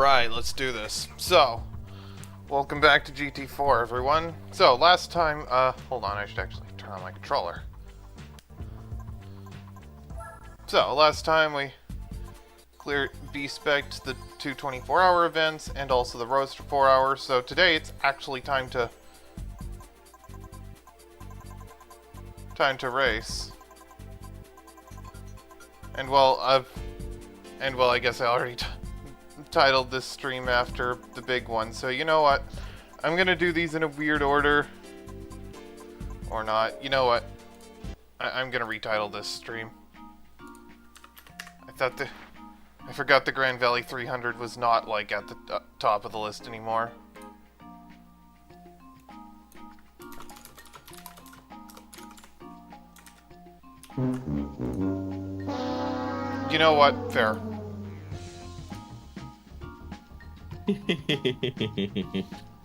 Alright, let's do this. So, welcome back to GT4, everyone. So, last time, hold on, I should actually turn on my controller. So, last time we cleared B-spec'd the two 24-hour events and also the Roadster 4 hours. So today it's actually time to race. And well, I guess I already titled this stream after the big one. So you know what? I'm gonna do these in a weird order. Or not. You know what? I'm gonna retitle this stream. I forgot the Grand Valley 300 was not, like, at the top of the list anymore. You know what? Fair.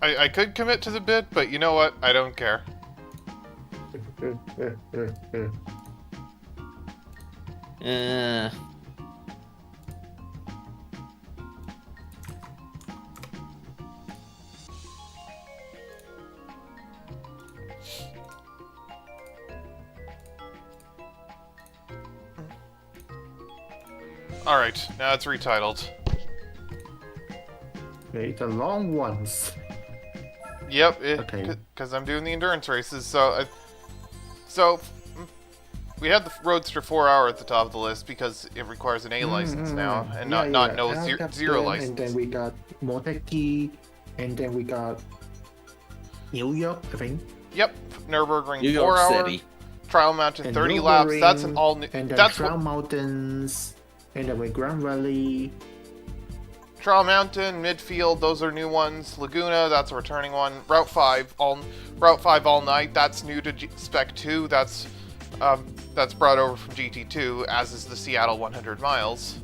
I could commit to the bit, but you know what? I don't care. Alright, now it's retitled. Okay, the long ones. Yep, Okay. Because I'm doing the endurance races, so we had the Roadster 4 hour at the top of the list because it requires an A license now, and not no zero license. And then we got Motegi, and then we got New York, I think. Yep, Nürburgring New 4 York hour, City. Trial Mountain And 30 laps. Nürburgring, That's an all new. And then That's Trial Mountains, and then we Grand Valley. Trial Mountain, Midfield, those are new ones. Laguna, that's a returning one. Route 5 all night. That's new to Spec 2. That's brought over from GT2, as is the Seattle 100 miles.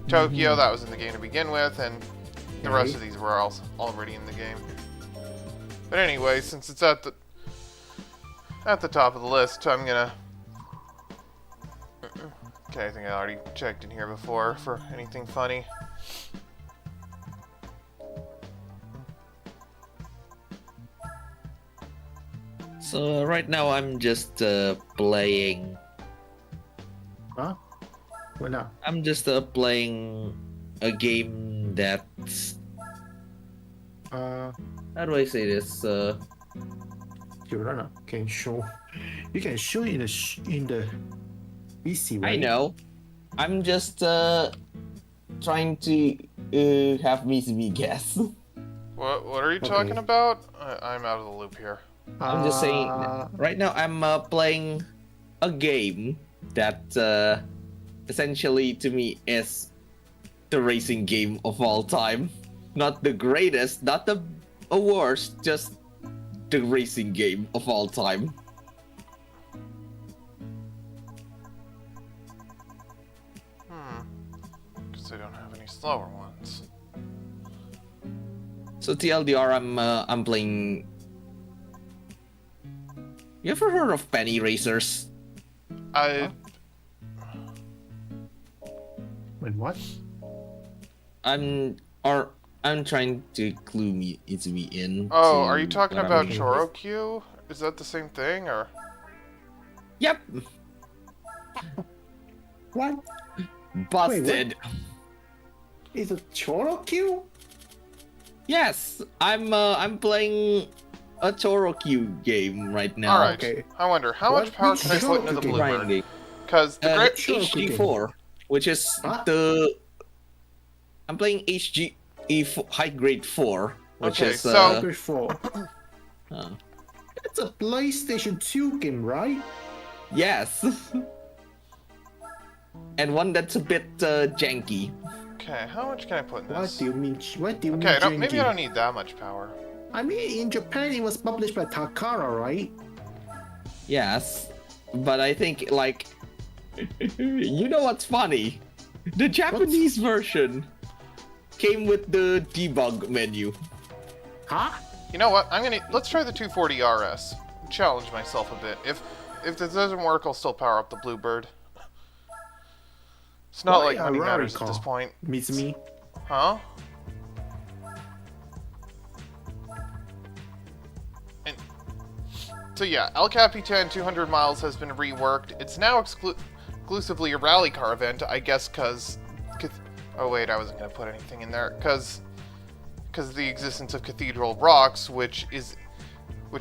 Tokyo, that was in the game to begin with, and the rest of these were already in the game. But anyway, since it's at the top of the list, I'm gonna. Okay, I think I already checked in here before for anything funny. So right now I'm just playing. Huh? What now? I'm just playing a game that's. How do I say this? Your runner can show. You can show in the PC, right? I know. I'm just trying to have me guess. What are you talking about? I'm out of the loop here. I'm just saying. Right now I'm playing a game that essentially to me is the racing game of all time. Not the greatest, not the worst, just the racing game of all time. Because I don't have any slower ones. So TLDR, I'm playing. You ever heard of penny racers? Wait, what? I'm trying to clue me in. Oh, to are you talking what I'm about doing. Chorokyu? Is that the same thing, or? Yep, What? busted. Is it Chorokyu? Yes, I'm playing a Chorokyu game right now. Alright, okay. I wonder, how much power can I put into the Chorokyu game? Bluebird? Grinding. Because the great... HD4, which is Huh? I'm playing high grade 4, which Okay, is so- Before. uh, It's a PlayStation 2 game, right? yes, and one that's a bit janky. Okay, how much can I put in What this? do you mean? What do you Okay, mean? maybe I janky? don't need that much power. I mean, in Japan, it was published by Takara, right? Yes, but I think like you know what's funny? The Japanese version came with the debug menu. Huh? You know what? Let's try the 240 RS. Challenge myself a bit. If this doesn't work, I'll still power up the Bluebird. It's not Why like a money Rari matters at car? this point. Miss me? Huh? So yeah, El Capitan 200 Miles has been reworked. It's now exclusively a rally car event, I guess, because... Oh wait, I wasn't going to put anything in there. Because the existence of Cathedral Rocks, which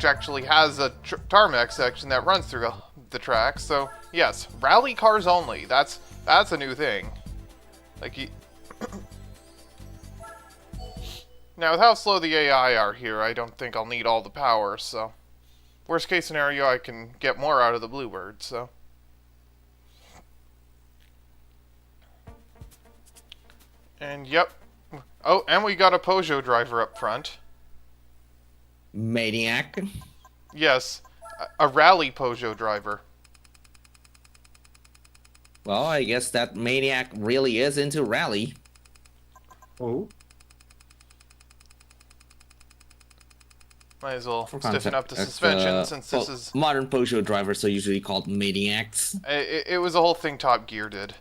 actually has a tarmac section that runs through the track. So yes, rally cars only. That's a new thing. Like now, with how slow the AI are here, I don't think I'll need all the power. So worst case scenario, I can get more out of the Bluebird. So. And yep. Oh, and we got a Peugeot driver up front. Maniac. Yes, a rally Peugeot driver. Well, I guess that Maniac really is into rally. Oh. Might as well For stiffen context, up the suspension since this well, is... modern Peugeot drivers are usually called Maniacs. It was a whole thing Top Gear did.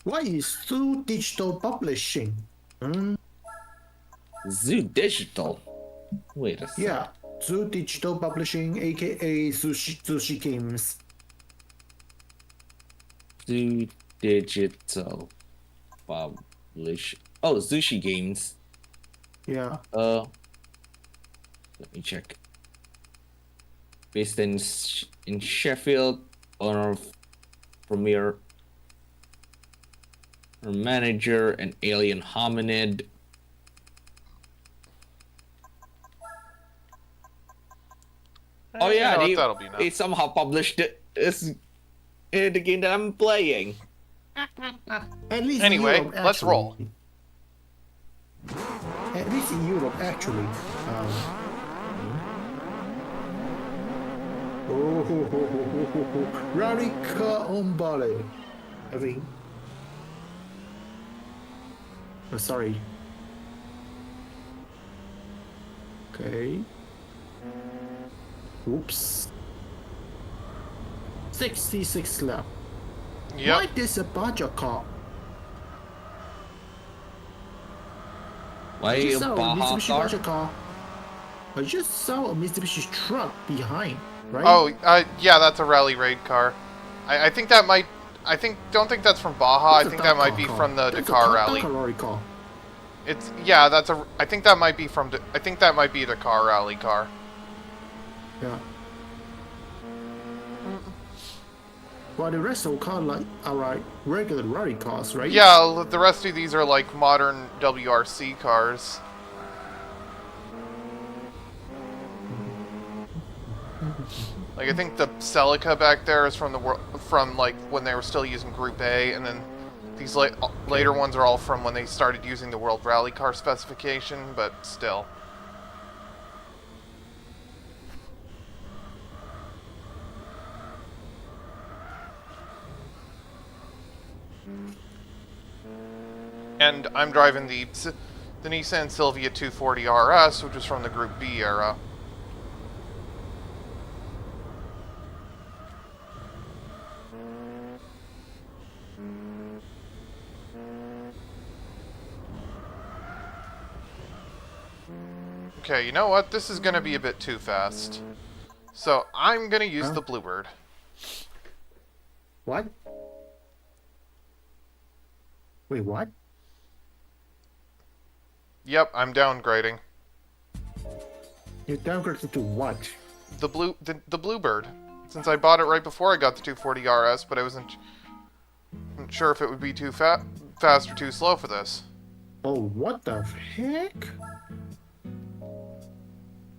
What is Zoo Digital Publishing? Zoo Digital. Wait a second. Yeah, Zoo Digital Publishing, aka Sushi Games. Zoo Digital Publish. Oh, Sushi Games. Yeah. Let me check. Based in Sheffield, owner of Premier Manager and Alien Hominid. Oh yeah, that'll be enough. they somehow published the game that I'm playing. At least Anyway, in Europe, let's actually. roll. At least in Europe, actually. Radica on Bali. I think. Oh, sorry. Okay. Oops. 66 left. Yep. Why this a budget car? Why I a just saw a Baja Mitsubishi car? budget car. I just saw a Mitsubishi truck behind, right? Oh, yeah, that's a rally raid car. I think that might... don't think that's from Baja. I That's a think that might be car. from the That's Dakar a rally. Dakar car. It's... Yeah, that's a... I think that might be from... I think that might be a Dakar rally car. Yeah. Well, the rest of the car are like regular rally cars, right? Yeah, the rest of these are like modern WRC cars. Like I think the Celica back there is from like when they were still using Group A, and then these later ones are all from when they started using the World Rally Car specification, but still. And I'm driving the Nissan Silvia 240 RS, which is from the Group B era. Okay, you know what? This is going to be a bit too fast. So I'm going to use the Bluebird. What? Wait, what? Yep, I'm downgrading. You downgraded to what? The Bluebird. Since I bought it right before I got the 240 RS, but I wasn't sure if it would be too fast or too slow for this. Oh, what the heck?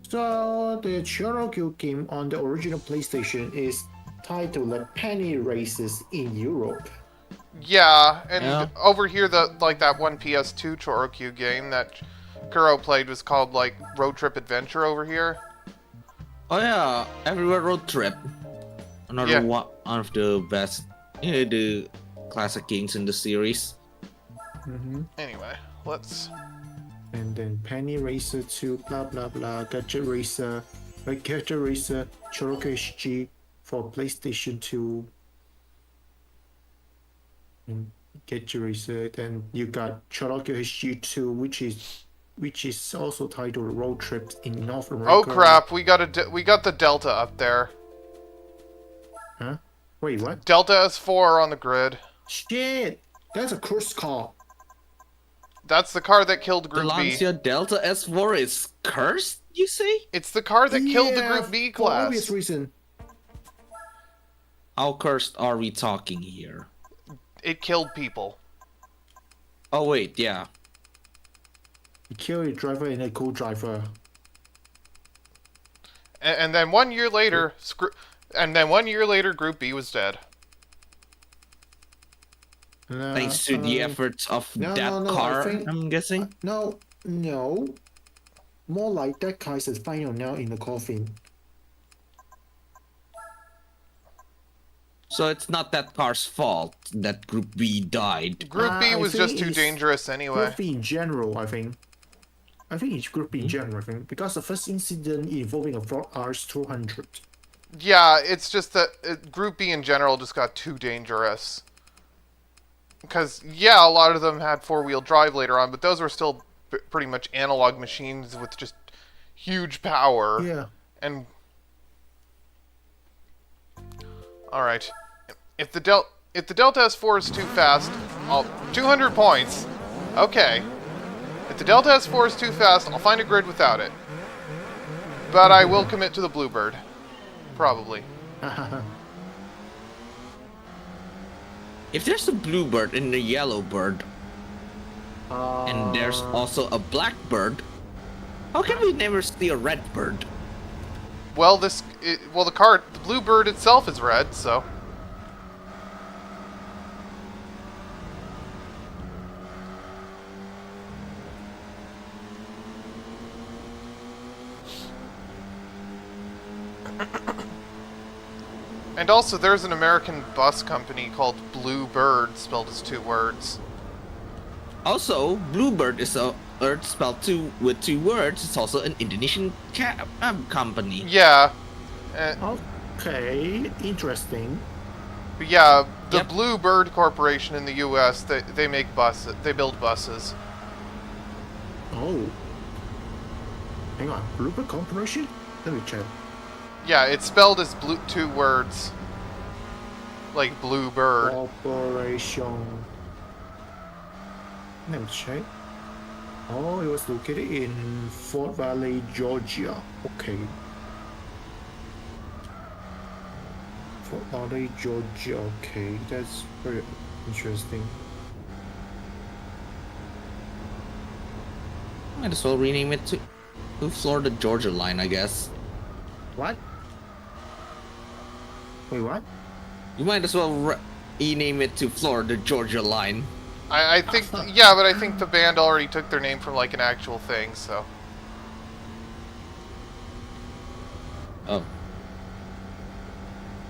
So, the Cherokee game on the original PlayStation is titled like Penny Races in Europe. Yeah, and Yeah. over here, that one PS2 Chorokyu game that Kuro played was called like Road Trip Adventure over here. Oh yeah, Everywhere Road Trip. Another Yeah. one of the best, the classic games in the series. Anyway, let's... And then Penny Racer 2, blah blah blah, Gadget Racer, like Gadget Racer, Cherokee SG for PlayStation 2. And Gadget Racer, then you got Cherokee SG 2, which is which is also titled Road Trips in North America. Oh crap, we got the Delta up there. Huh? Wait, what? Delta S4 on the grid. Shit! That's a cruise car. That's the car that killed The Group B. Lancia Delta S4 is cursed, you say? It's the car that killed the Yeah, Group B for obvious class. reason. How cursed are we talking here? It killed people. Oh wait, yeah. You kill a driver and a co-driver. And then 1 year later, Group B was dead. Thanks to the efforts of no, that no, no, car, I think- I'm guessing. No. More like that car is the final nail in the coffin. So it's not that car's fault that Group B died. Group B I was think just too it's dangerous anyway. Group B in general, I think. I think it's Group B in general, I think. Because the first incident involving a Ford RS200. Yeah, it's just that Group B in general just got too dangerous. Because, yeah, a lot of them had four-wheel drive later on, but those were still pretty much analog machines with just huge power. Yeah. And... Alright. If the Delta S4 is too fast, 200 points. Okay. If the Delta S4 is too fast, I'll find a grid without it. But I will commit to the Bluebird. Probably. If there's a Bluebird and a Yellowbird, and there's also a Blackbird, how can we never see a Redbird? Well, the Bluebird itself is red, so... And also, there's an American bus company called Bluebird, spelled as 2 words. Also, Bluebird is spelled with 2 words. It's also an Indonesian company. Yeah. Okay, interesting. But yeah, the Yep. Bluebird Corporation in the U.S. They make buses. They build buses. Oh. Hang on, Bluebird Corporation? Let me check. Yeah, it's spelled as 2 words, like Bluebird. Corporation. Let me check. Oh, it was located in Fort Valley, Georgia. Okay. Fort Valley, Georgia. Okay, that's very interesting. Might as well rename it to Florida Georgia Line, I guess. What? Wait, what? You might as well rename it to Florida Georgia Line. I think, yeah, but I think the band already took their name from like an actual thing, so. Oh.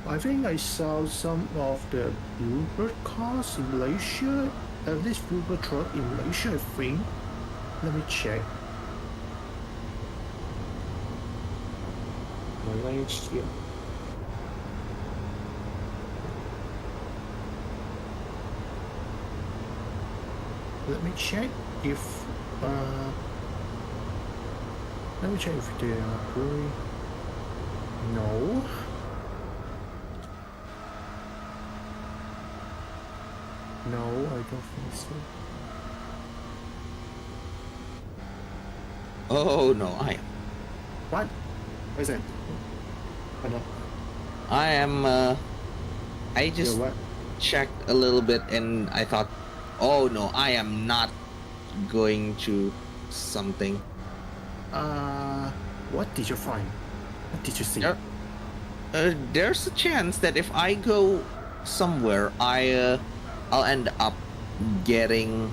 I think I saw some of the Bluebird cars in Malaysia. At least Bluebird truck in Malaysia, I think. Let me check. Malaysia. Let me check if let me check if they are really. No. No, I don't think so. Oh no, What? What is that? Oh, no. I just Yeah, what? checked a little bit and I thought, oh no, I am not going to something. What did you find? What did you see? There's a chance that if I go somewhere, I'll end up getting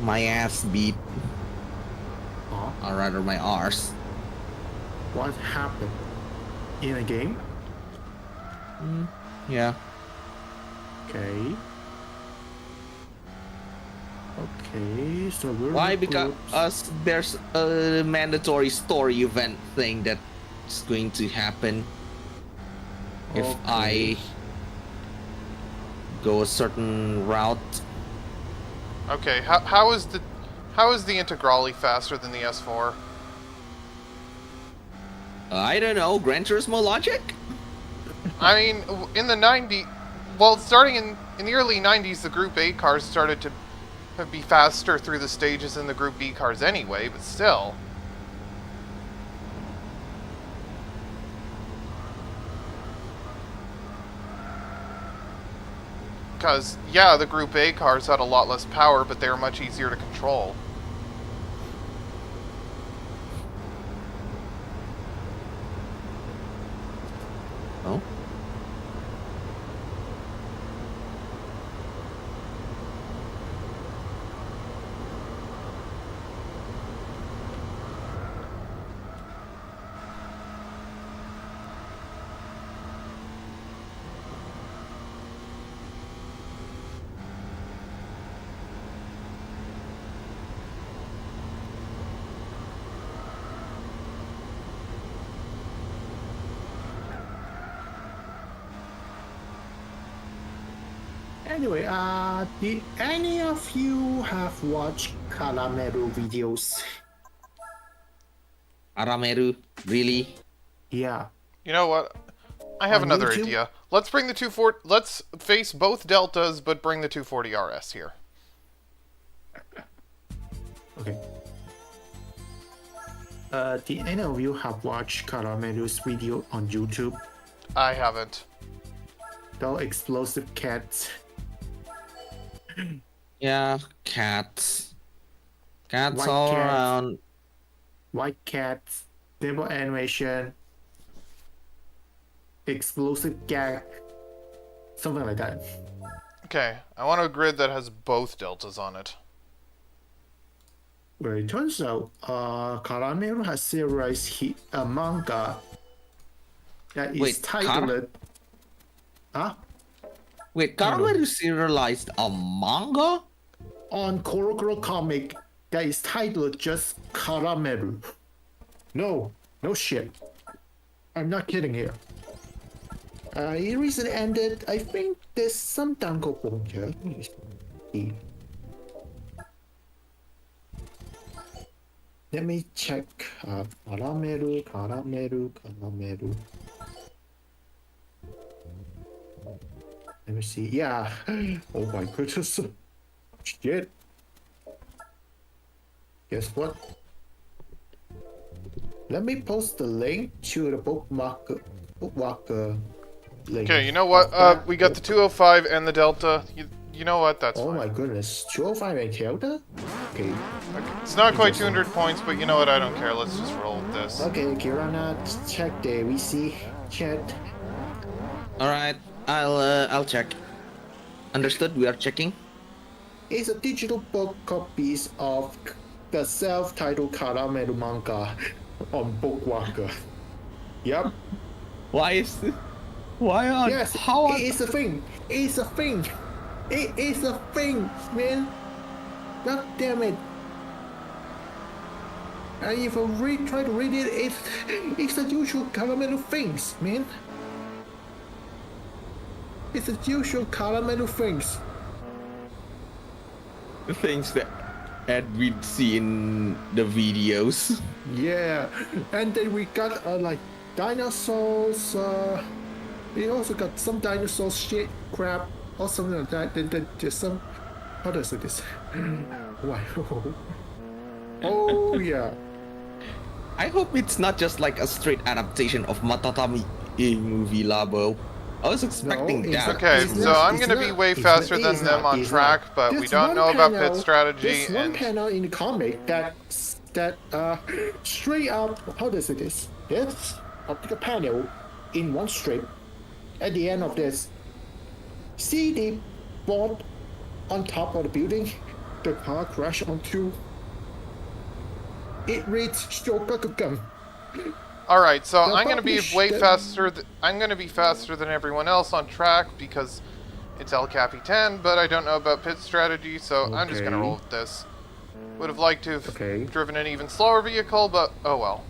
my ass beat, Huh? or rather my arse. What happened? In a game? Yeah. Okay. Okay, so we're Why? not Because groups. there's a mandatory story event thing that's going to happen if I Okay. go a certain route. Okay, how How is the Integrale faster than the S4? I don't know, Gran Turismo logic? I mean, in the 90s, well, starting in the early 90s, the Group A cars started to be faster through the stages than the Group B cars anyway, but still. Because, yeah, the Group A cars had a lot less power, but they were much easier to control. Oh? Anyway, did any of you have watched Calamero videos? Arameru, really? Yeah. You know what? I have On another YouTube? idea. Let's bring the 240. Let's face both deltas, but bring the 240 RS here. Okay. Did any of you have watched Calamero's video on YouTube? I haven't. The explosive cats. Yeah, cats. Cats White all cats. around. White cats, devil animation, explosive gag, something like that. Okay, I want a grid that has both deltas on it. Well, it turns out, Calamero has serialized a manga that is Wait, titled. Huh? Wait, Arameru serialized a manga? On Korokoro comic that is titled just Calamero. No shit. I'm not kidding here. It recently ended. I think there's some dankopon here. Let me see. Let me check. Calamero. Let me see. Yeah. Oh my goodness. Shit. Guess what? Let me post the link to the bookmark link. Okay, you know what? We got the 205 and the delta. You know what? That's Oh fine. my goodness. 205 and Delta? Okay. It's not quite 200 points, but you know what? I don't care. Let's just roll with this. Okay, Kirana, check the VC chat. Alright, I'll check. Understood, we are checking. It's a digital book copies of the self-titled Calamero manga on Bookwalker. Yep. Why on? Yes, How on? it is a thing. It's a thing. It is a thing, man. God damn it. And if I try to read it, it's the usual Calamero things, man. It's the usual Calamero things. The things that Edwin see in the videos. Yeah, and then we got like dinosaurs. We also got some dinosaur shit crap or something like that. Then there's some. How do I say this? Why? Oh yeah. I hope it's not just like a straight adaptation of Matatami movie Labo. I was expecting it's that. not. Okay, It's so not- I'm it's gonna be not- way it's faster not- than it's them not- on it's track, not. but we There's don't one know about panel- pit strategy There's one and panel in the comic that straight up. How does it is? Yes, optical panel in one strip. At the end of this, see the board on top of the building. The car crash onto. It reads Shogakukan. Alright, so The I'm gonna be published- way faster. I'm gonna be faster than everyone else on track because it's El Capitan, but I don't know about pit strategy, so I'm just gonna Okay. roll with this. Would have liked to have Okay. driven an even slower vehicle, but oh well.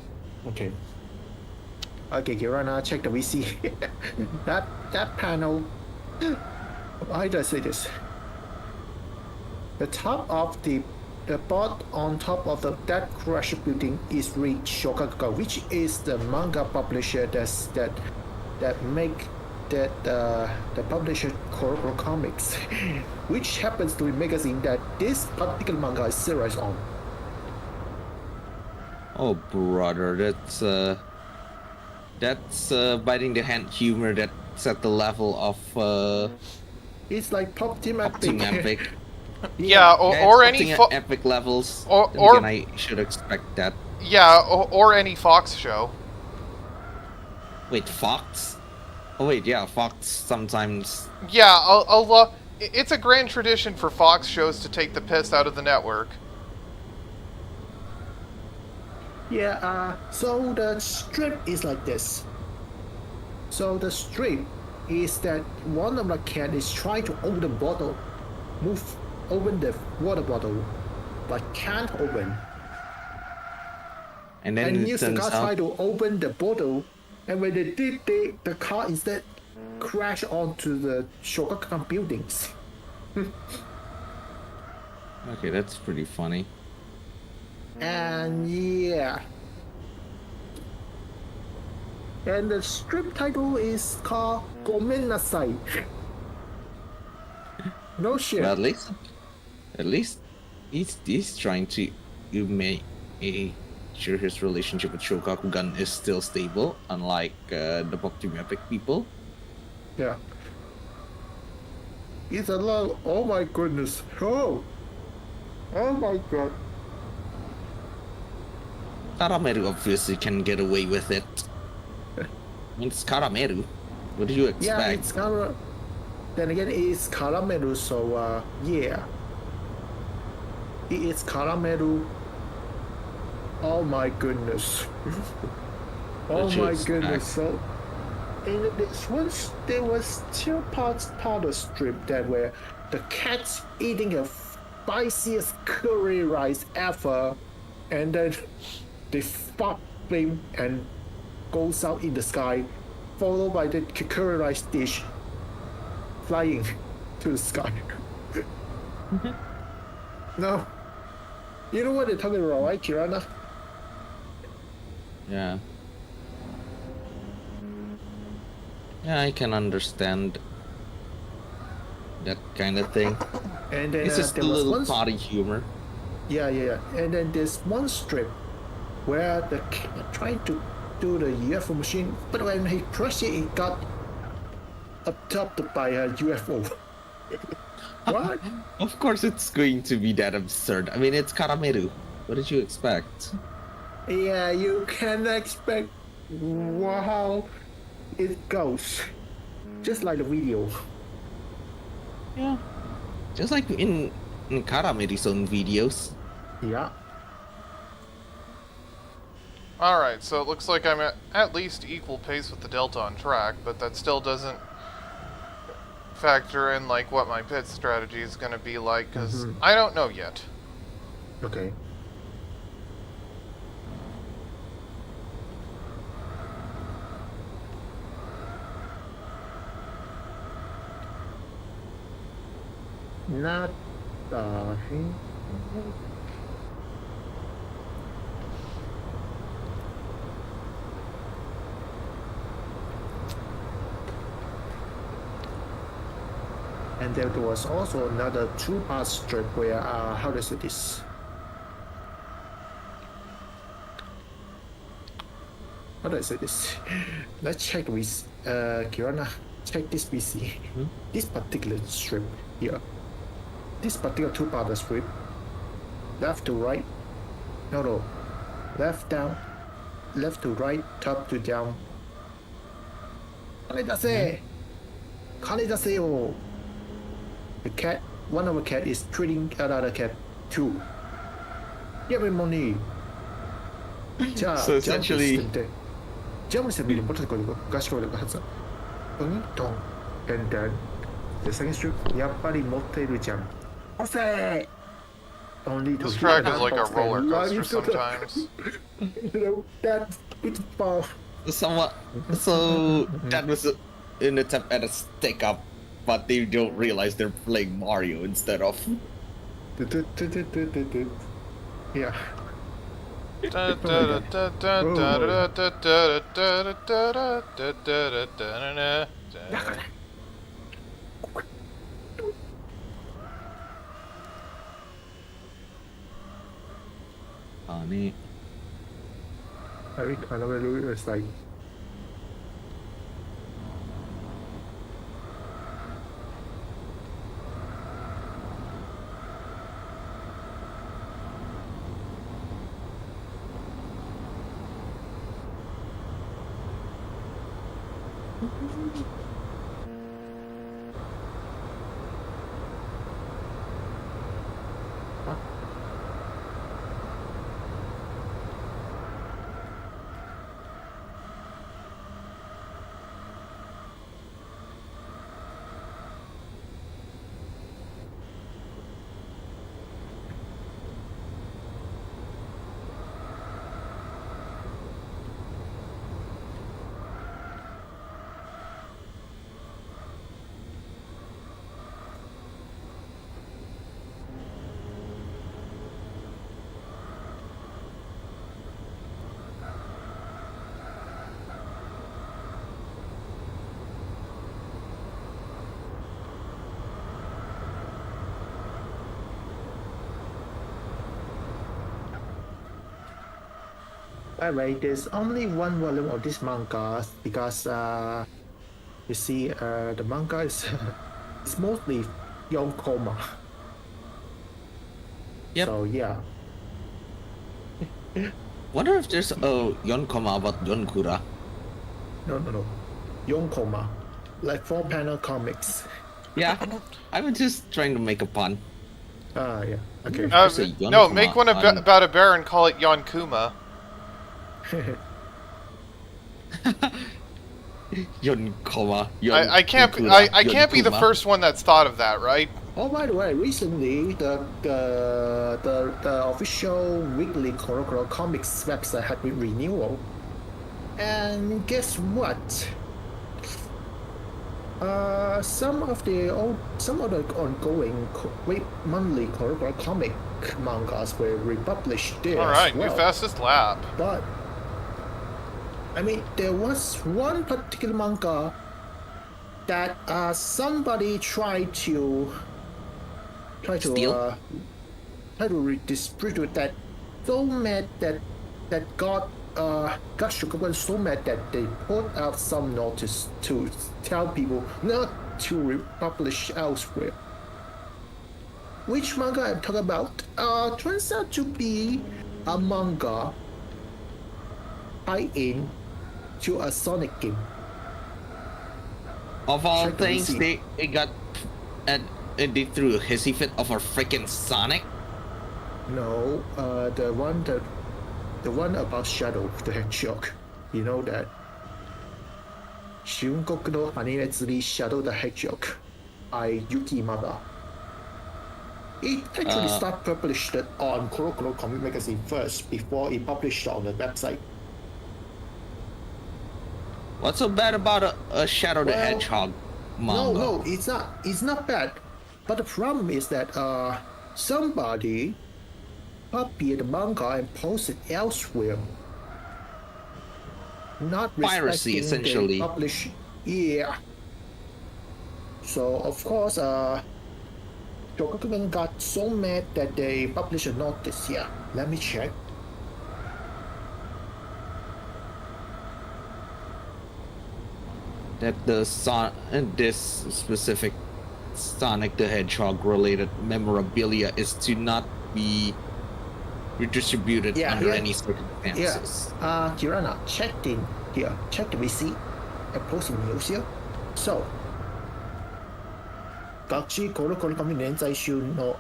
Okay. Okay, Kirana, check the VC. that panel. Why did I say this? The top of the the board on top of that crash building is read Shogakukan, which is the manga publisher that make the publisher Kuroko Comics, which happens to be magazine that this particular manga is serious on. Oh, brother, that's biting the hand humor that's at the level of It's like Pop Team Team Epic. Epic. Yeah, or it's any something at epic levels. or- Then or- again, I should expect that. yeah, or any Fox show. Wait, Fox? Oh wait, yeah, Fox sometimes. Yeah, it's a grand tradition for Fox shows to take the piss out of the network. Yeah, so the strip is like this. So the strip is that one of the cat is trying to open the bottle, open the water bottle, but can't open. And then And it use the turns car out. try to open the bottle, and when they did, the car instead crash onto the Shogakukan buildings. Okay, that's pretty funny. And yeah. And the strip title is called Gomen Nasai. No shit. But at least he's trying to make sure his relationship with Shogakukan is still stable, unlike the Pop Team Epic people. Yeah. It's a lot. Oh my goodness. Oh. Oh my god. Karameru obviously can get away with it. I mean, it's Karameru. What do you expect? Yeah, it's Kara. Then again, it's Karameru, so yeah. It is Karameru. Oh my goodness. Oh What you my expect? goodness. So, in this once there was two parts of the strip that were the cats eating a spiciest curry rice ever, and then they fart flame and goes out in the sky, followed by the curry rice dish flying to the sky. No. You know what they're talking about, right, Kirana? Yeah. Yeah, I can understand that kind of thing. And then It's just a there was little one party humor. Yeah. And then there's one strip where the cat tried to do the UFO machine, but when he crushed it, it got abducted by a UFO. What? Of course, it's going to be that absurd. I mean, it's Karameru. What did you expect? Yeah, you can expect how it goes. Just like the video. Yeah. Just like in Karameru's own videos. Yeah. Alright, so it looks like I'm at least equal pace with the Delta on track, but that still doesn't factor in like what my pit strategy is going to be like, because I don't know yet. Okay. Not and there was also another two-part strip where how do I say this? How do I say this? Let's check with Kirana. Check this PC. This particular strip here. This particular two-part strip. Left to right. No. Left down. Left to right. Top to down. 金出せ! 金出せよ! The cat, one of the cat is treating another cat too. Give me money. 자, So essentially- jump is the bottom 거리고 가시로 하자. 동. And then the second strip, やっぱり持っているじゃん. Ose! Only to This track is like a Ose, roller run coaster into the- sometimes. You know, that it's far. Somewhat. So that was an attempt at a stick up, but they don't realize they're playing Mario instead of Yeah. Oh. นี่ Every time I do it's like by the way, there's only one volume of this manga because you see the manga is it's mostly Yonkoma. Yep. So yeah. Wonder if there's a Yonkoma about Yonkura. No. Yonkoma. Like 4-panel comics. Yeah, I was just trying to make a pun. Yeah. Okay. There's a No, Yonkoma make one on- about a bear and call it Yonkuma. Yonkoma. I can't be the first one that's thought of that, right? Oh, by the way, recently the official weekly Korokoro Comics website had been renewal, and guess what? Some of the ongoing monthly Korokoro comic mangas were republished there. All right, as well. new fastest lap. But I mean, there was one particular manga that somebody tried to Steal? distribute that so mad that got Shukaban so mad that they put out some notice to tell people not to republish elsewhere. Which manga I'm talking about turns out to be a manga tie-in to a Sonic game. Of all Check the things, receipt. they got and they threw a hissy fit of a freaking Sonic. No, the one about Shadow the Hedgehog. You know that. Shunkoku no Hanimetsuri Shadow the Hedgehog by Yuki Mada. It actually started published on Korokoro Comic Magazine first before it published on the website. What's so bad about a Shadow the Well, Hedgehog manga? No, it's not. It's not bad. But the problem is that somebody copied the manga and posted elsewhere. Not Piracy, respecting essentially. the publish. Yeah. So of course, Shogakukan got so mad that they published a notice. Yeah. Let me check. That this specific Sonic the Hedgehog related memorabilia is to not be redistributed under any circumstances. Yeah. Kirana, check the receipt and post in news here. So, 学士コロコロ紙連載中の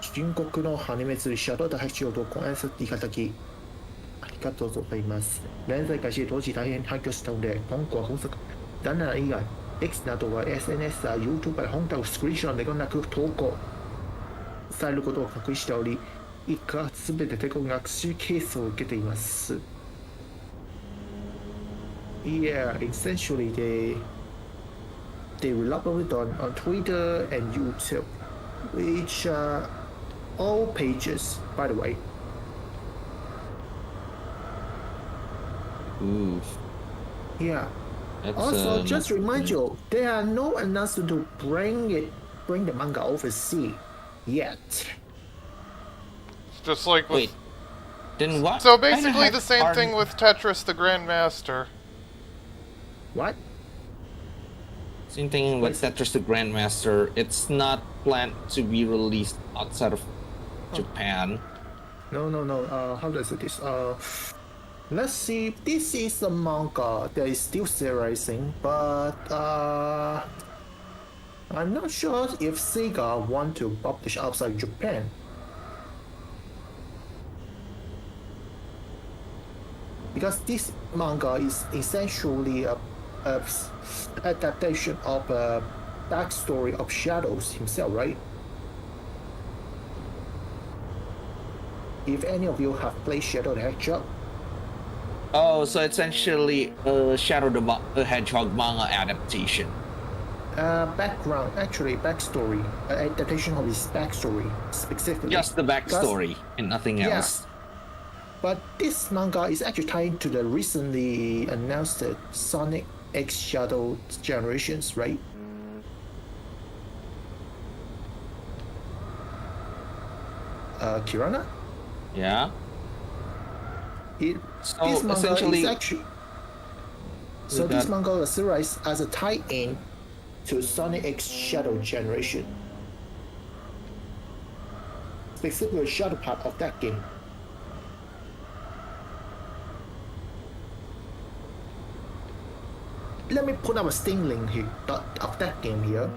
深刻の羽目釣りシャドウと配置をご覧させていただきありがとうございます。連載開始当時大変反響したので、今後は本作残念な以外、X などは SNS や YouTube から本体をスクリーンショットでなく投稿されることを確認しており、一家はすべてテコ学習ケースを受けています。Yeah, essentially they elaborate on Twitter and YouTube, which all pages, by the way. Ooh, Yeah. that's Also, just not remind good. you, there are no announcement to bring the manga overseas yet. Just like with. Wait, then what So kind of basically heck the same are thing with Tetris the Grandmaster. What? same thing with Tetris the Grandmaster? It's not planned to be released outside of Japan. No. How does it is? Let's see. This is a manga that is still serializing, but I'm not sure if Sega want to publish outside Japan. Because this manga is essentially a adaptation of a backstory of Shadows himself, right? If any of you have played Shadow the Hedgehog, Oh, so essentially Shadow the Hedgehog manga adaptation. backstory, adaptation of his backstory specifically. Just the backstory and nothing yeah. else. But this manga is actually tied to the recently announced Sonic X Shadow Generations, right? Kirana? Yeah. This So manga essentially, is actually. So this manga is serialized as a tie-in to Sonic X Shadow Generation. Specifically, the shadow part of that game. Let me put up a Steam link here of that game here.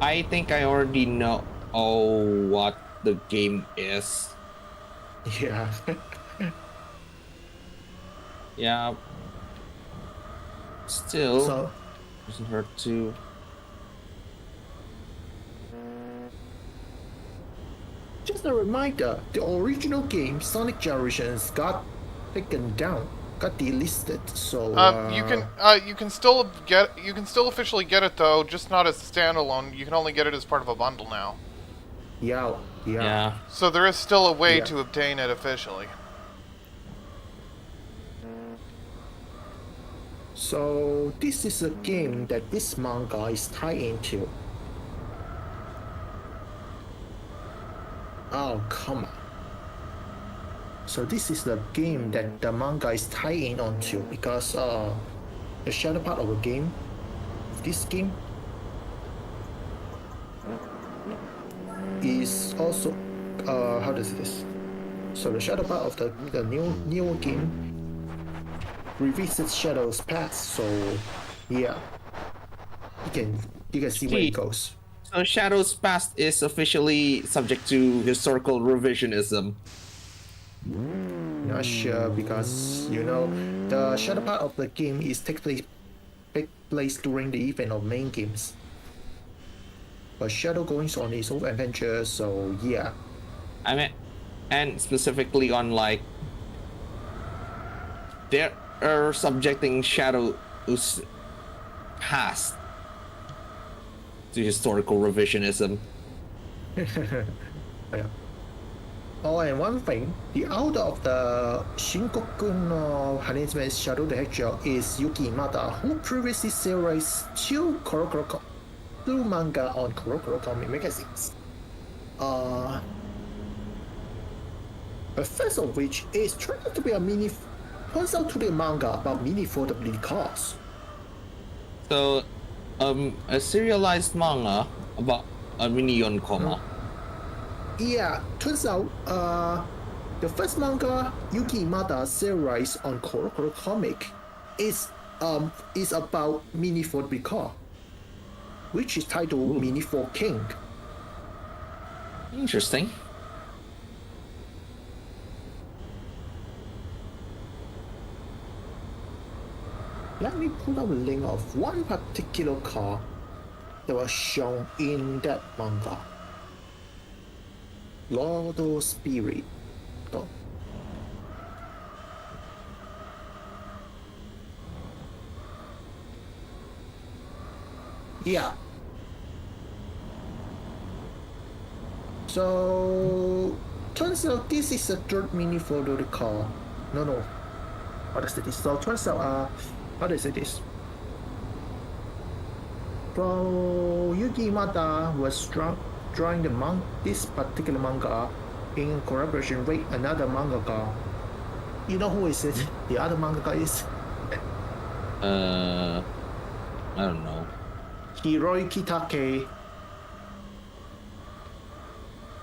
I think I already know what the game is. Yeah. Yeah. Still, So doesn't hurt to. just a reminder, the original game Sonic Generations got taken down, got delisted. So You can still officially get it though, just not as a standalone. You can only get it as part of a bundle now. yeah. So there is still a way Yeah. to obtain it officially. So this is a game that this manga is tied into. Oh, come on. So this is the game that the manga is tied in onto because the shadow part of the game, this game, is also how does this? So the shadow part of the newer game revisits Shadow's past. So yeah, you can see where it goes. So Shadow's past is officially subject to historical revisionism. Not sure because the shadow part of the game is take place during the event of main games. But Shadow goes on his own adventure, so yeah. I mean, and specifically on like, they are subjecting Shadow's past to historical revisionism. Yeah. Oh, and one thing, the author of the Shinkoku no Hanezume's Shadow the Hedgehog is Yuki Imada, who previously serialized two manga on Korokoro Comic magazines. The first of which is turned out to be turns out to be a manga about mini affordability cars. So, a serialized manga about a mini Yonkoma. Yeah, turns out the first manga Yuki Imada serialized on Korokoro Comic is about Mini Ford car, which is titled Mini Ford King. Interesting. Let me pull up a link of one particular car that was shown in that manga. Lordo Spirit. Oh. Yeah. So turns out this is the third mini photo recall. No. How does it is? So turns out how does it is? So Yuki Imada was drawing this particular manga in collaboration with another mangaka. You know who is it? The other mangaka is I don't know. Hiroyuki Take,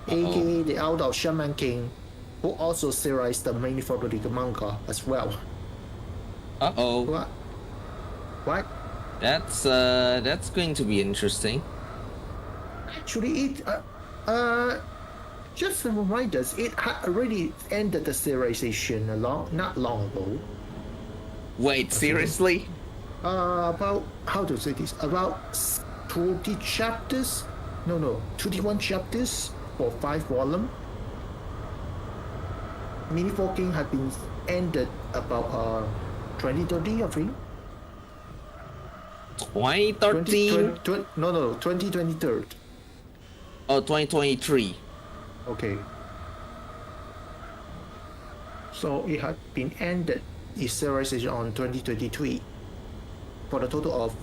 aka the Out of Shaman King, who also serialized the mini photo manga as well. Uh-oh. What? That's going to be interesting. Actually, it just to remind us, it had already ended the serialization not long ago. Wait, seriously? About how to say this? About 20 chapters? No, 21 chapters for 5 volumes. Mini King had been ended about 2030, I think. 2013? 2023. Oh, 2023. Okay. So it had been ended its serialization on 2023 for a total of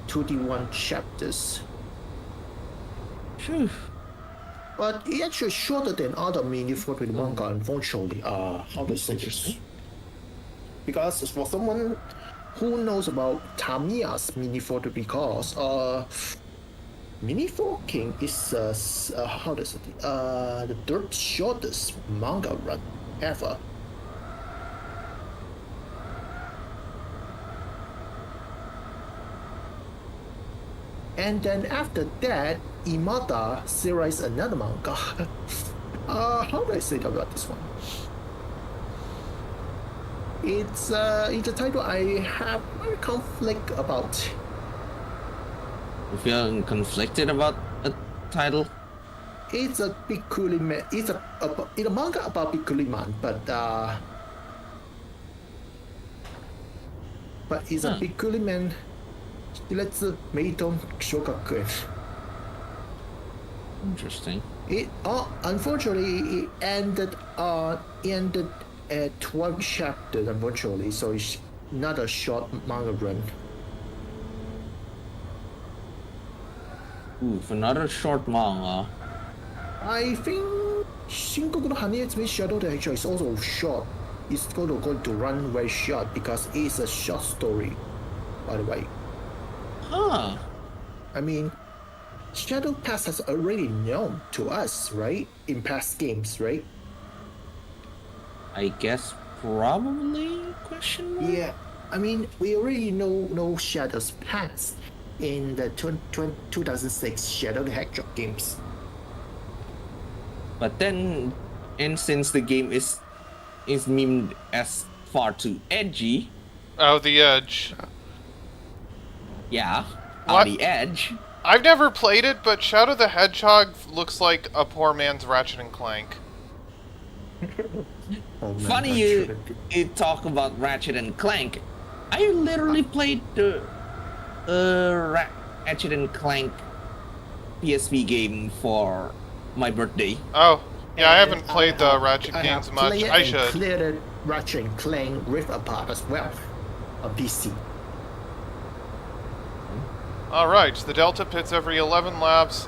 21 chapters. Phew. But it actually shorter than other mini manga, unfortunately. How to say this? Because for someone who knows about Tamiya's mini photo, because Mini King is how does it? The third shortest manga run ever. And then after that, Imada serialized another manga. How do I say about this one? It's a title I have a conflict about. You feel conflicted about a title? It's a Bikuli man. It's a manga about Bikuli man, but it's a Bikuli man. Let's Meiton Shokaku. Interesting. It unfortunately it ended at 12 chapters. Unfortunately, so it's not a short manga run. Ooh, for another short manga. I think Shinkoku no Hanetsumi Shadow the Hedgehog is also short. It's going to run very short because it's a short story, by the way. Huh. I mean, Shadow Pass has already known to us, right? In past games, right? I guess probably? Question mark? Yeah, I mean, we already know Shadow's past in the 2006 Shadow the Hedgehog games. But then, and since the game is memed as far too edgy. Oh, the Edge. Yeah, What? on the edge. I've never played it, but Shadow the Hedgehog looks like a poor man's Ratchet and Clank. Oh, man, Funny you talk about Ratchet and Clank. I literally played the Ratchet and Clank PSP game for my birthday. Oh, yeah, I haven't played the Ratchet I games have much. played I and should. cleared Ratchet and Clank Rift Apart as well on PC. Alright, the Delta Pit's every 11 laps.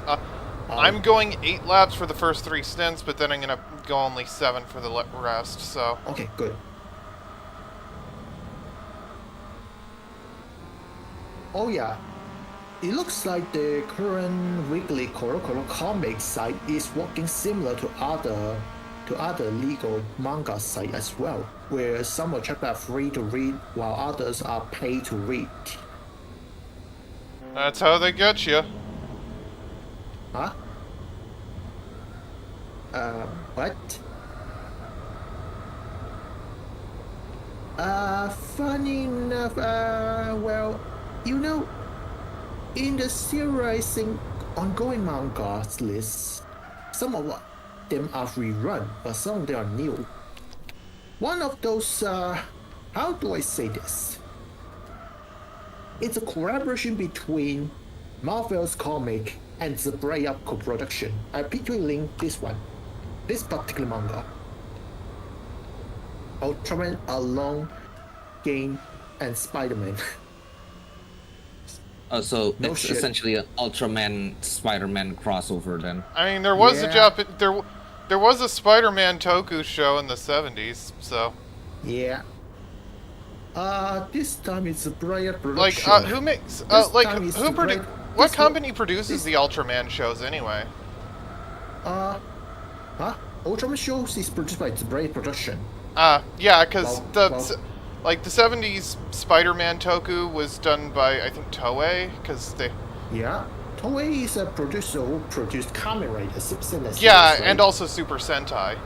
I'm going 8 laps for the first 3 stints, but then I'm going to go only 7 for the rest, so... Okay, good. Oh yeah, it looks like the current weekly Korokoro comic site is working similar to other legal manga site as well, where some of chapters are free to read while others are paid to read. That's how they get you. Huh? What? Funny enough, well, you know, in the serializing ongoing mangas list, some of them are rerun, but some of them are new. One of those, how do I say this? It's a collaboration between Marvel's comic and the Bright Up co-production. I picture link this one, this particular manga. Ultraman Alone, Game, and Spider-Man. Oh, so No it's shit. essentially an Ultraman Spider-Man crossover then. I mean, there was Yeah. there was a Spider-Man Toku show in the 70s, so Yeah. This time it's a Bright like production. who makes This like time it's who the produ- Bright- what this company produces this- the Ultraman shows anyway? Ultraman shows is produced by the Bright production. Yeah, because Well, like the 70s Spider-Man Toku was done by I think Toei, because they Yeah. Toei is a producer who produced Kamen Rider series, yeah, right? and also Super Sentai.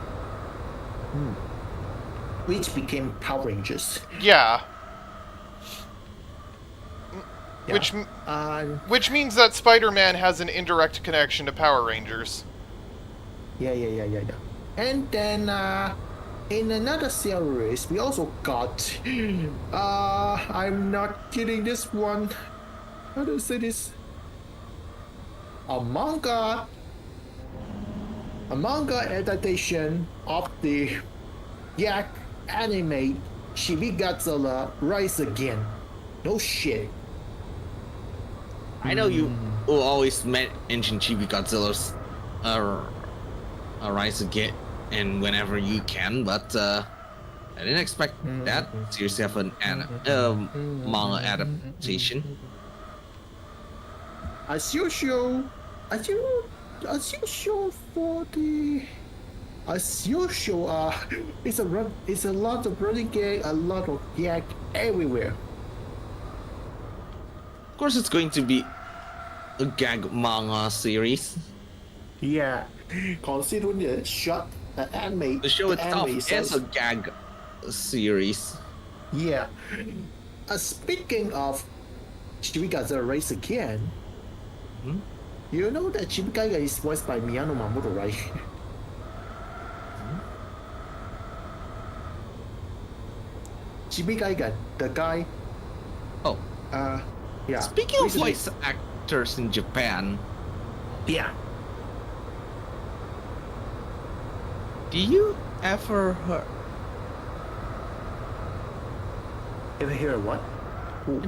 Which became Power Rangers. Yeah, Yeah. which means that Spider-Man has an indirect connection to Power Rangers. Yeah. And then in another series, we also got. I'm not kidding. This one. How do I say this? A manga adaptation of the Yak anime Shibigodzilla Rise Again. No shit. I know you will always mention Chibi Godzilla's Rise Again and whenever you can, but I didn't expect that series to have an manga adaptation. As usual it's a lot of running gag, a lot of yak everywhere. Of course, it's going to be a gag manga series. Yeah, considering the shot, the anime, The show itself anime is a gag series. Yeah. Speaking of Shibigaza Race Again, you know that Shibigaga is voiced by Miyano Mamoru, right? Shibigaga, the guy, Oh, yeah. speaking of recently- voice actors in Japan, Yeah. do you ever heard? Ever hear what?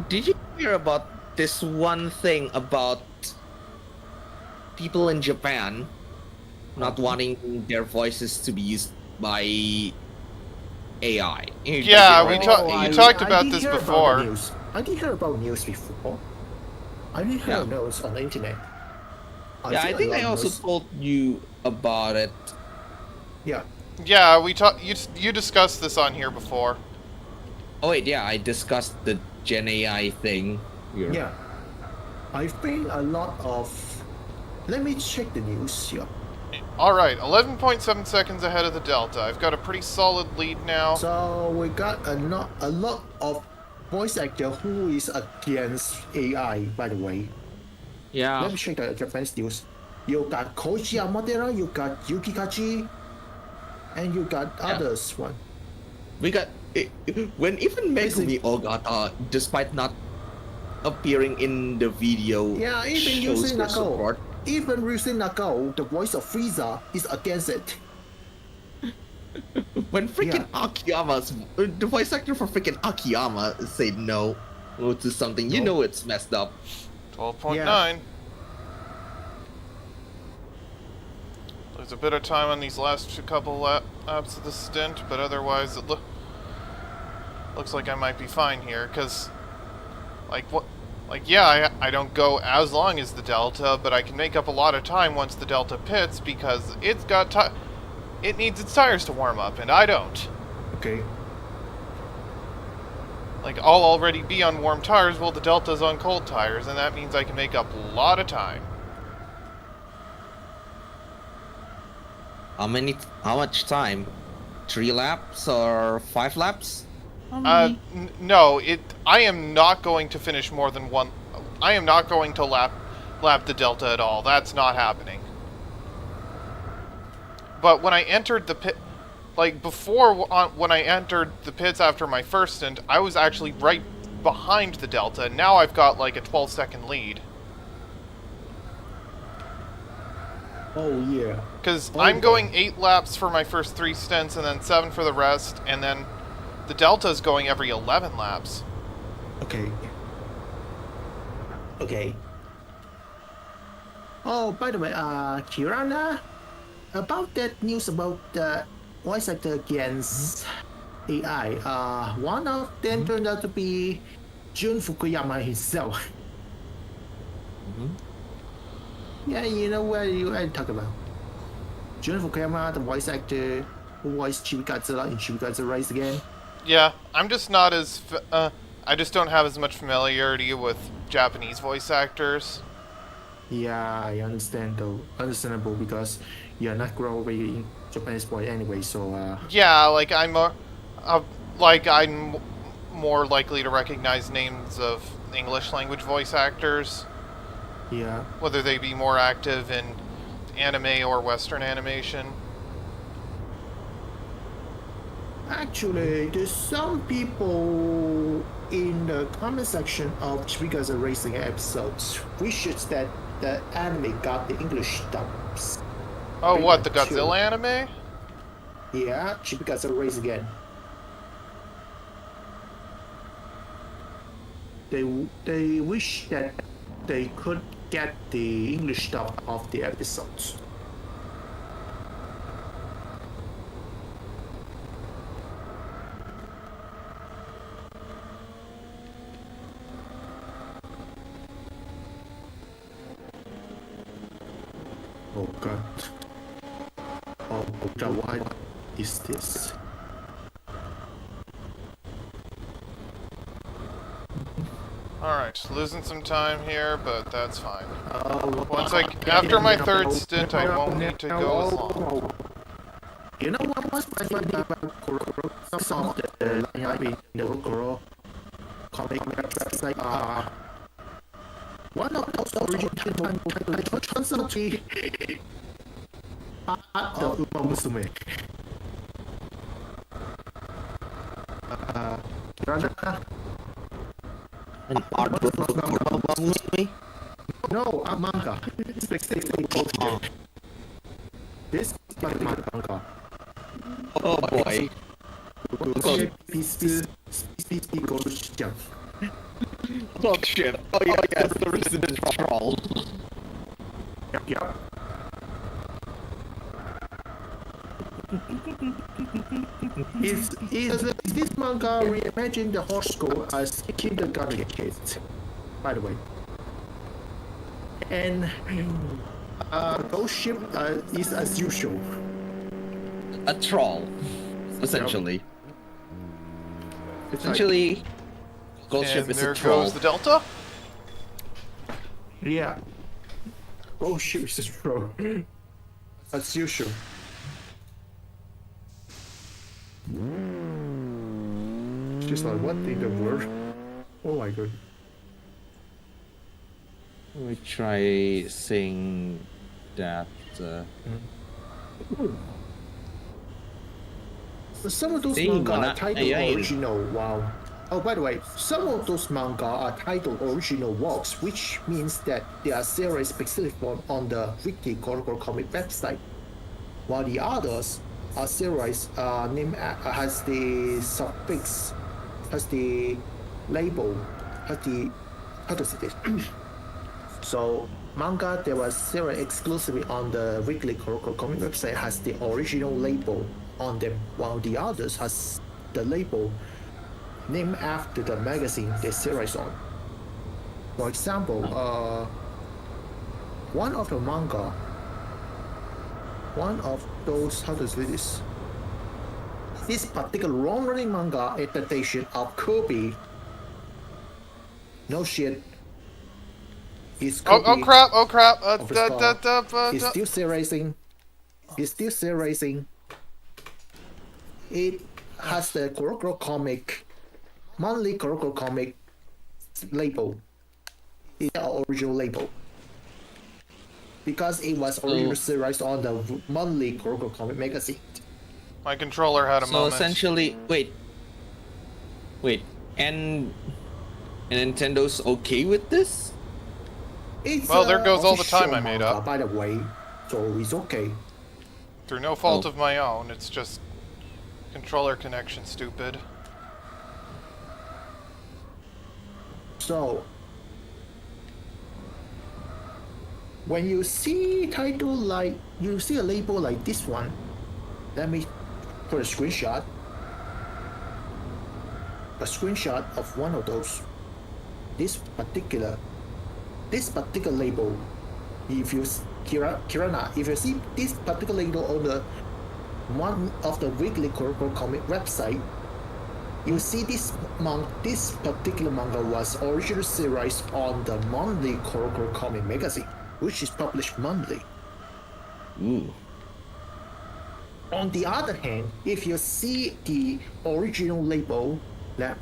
Did you hear about this one thing about people in Japan not wanting their voices to be used by AI? Yeah, we I- you talked I about did this hear before. the news. I did hear about news before. I did hear Yeah. news on the internet. Yeah, I see a think lot I of also news. told you about it. Yeah. Yeah, you discussed this on here before. Oh wait, yeah, I discussed the Gen AI thing. Here. Yeah. I think a lot of. Let me check the news here. All right, 11.7 seconds ahead of the Delta. I've got a pretty solid lead now. So we got a lot of voice actor who is against AI, by the way. Yeah. Let me check the Japanese news. You got Koji Amatera, you got Yuki Kaji, and you got others one. We got when even Megumi Ogata, despite not appearing in the video, Yeah, even shows using her Nagao. support. Even Ryusen Nagao, the voice of Frieza, is against it. When freaking Akiyama's the voice actor for freaking Akiyama said no to something, you No. know it's messed up. 12.9. There's a bit of time on these last couple laps of the stint, but otherwise it looks like I might be fine here, because, yeah, I don't go as long as the Delta, but I can make up a lot of time once the Delta pits, because it's got it needs its tires to warm up, and I don't. Okay. Like, I'll already be on warm tires while the Delta's on cold tires, and that means I can make up a lot of time. How much time? 3 laps or 5 laps? No, I am not going to finish more than one. I am not going to lap the Delta at all. That's not happening. But when I entered the pit, like before, when I entered the pits after my first stint, I was actually right behind the Delta. And now I've got like a 12-second lead. Oh yeah. Because Oh, I'm going 8 laps for my first 3 stints, and then 7 for the rest, and then the Delta's going every 11 laps. Okay. Okay. Oh, by the way, Kirana, about that news about the voice actor against AI, one of them turned out to be Jun Fukuyama himself. Yeah, you know what I talk about. Jun Fukuyama, the voice actor who voiced Chibi Godzilla in Chibi Godzilla Rise Again. Yeah, I'm just not as... I just don't have as much familiarity with Japanese voice actors. Yeah, I understand though. Understandable because you're not growing in Japanese voice anyway, so Yeah, like I'm more likely to recognize names of English language voice actors, yeah. whether they be more active in anime or Western animation. Actually, there's some people in the comment section of Chibiga's Racing episodes wishes that the anime got the English dubs. Oh, what, the Pikachu. Godzilla anime? Yeah, Chibiga's Race Again. They wish that they could get the English dub of the episodes. Oh god. Oh god, what is this? Alright, losing some time here, but that's fine. After my third stint, I won't need to go as long. You know what was my funny about Kuroko? Some of the Kuroko comic websites one of those original titles turns out to be the Uma Musume. An art book about me? No, a manga. Specifically called this is manga. Oh boy. Oh shit. Oh yeah, yes, the resident troll. Yep. Is this manga reimagine the horse school as kindergarten kids? By the way. And Ghost Ship is as usual. A troll, essentially. It's Essentially, Ghost Ship And is there a troll. goes the Delta. yeah. Ghost Ship is just pro. As usual. She's like, what in the world? Oh my god. Let me try saying that. Some of those Hey, manga mana are titled AI. original. Wow. Oh, by the way, some of those manga are titled original works, which means that they are series specific on the Wiki Korokoro comic website, while the others are series named has the suffix, has the label, has the how to say this. So manga that was series exclusively on the Weekly Korokoro comic website has the original label on them, while the others has the label named after the magazine they series on. For example, one of the manga, one of those, how to say this? This particular long-running manga adaptation of Kirby, no shit, is Kirby. Oh crap! Oh crap! It's still seriesing. It's still seriesing. It has the Korokoro comic, monthly Korokoro comic label. It's the original label. Because it was originally serialized on the monthly Korokoro comic magazine. My controller had a So moment. essentially, wait, and Nintendo's okay with this? It's Well, there goes all the official time I made manga, up. by the way. so it's okay. Through no fault Oh. of my own, it's just controller connection stupid. So when you see title like you see a label like this one, let me put a screenshot of one of those. This particular label, if you Kirana, if you see this particular label on the one of the weekly Kuroko comic website, you see this particular manga was originally serialized on the monthly Kuroko comic magazine, which is published monthly. Ooh. On the other hand, if you see the original label,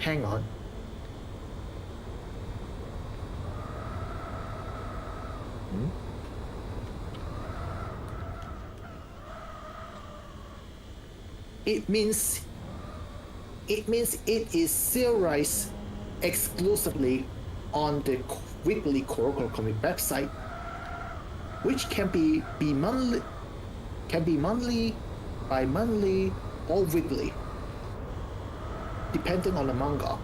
hang on. It means it is serialized exclusively on the weekly Kuroko comic website, which can be monthly, bi-monthly, or weekly, depending on the manga.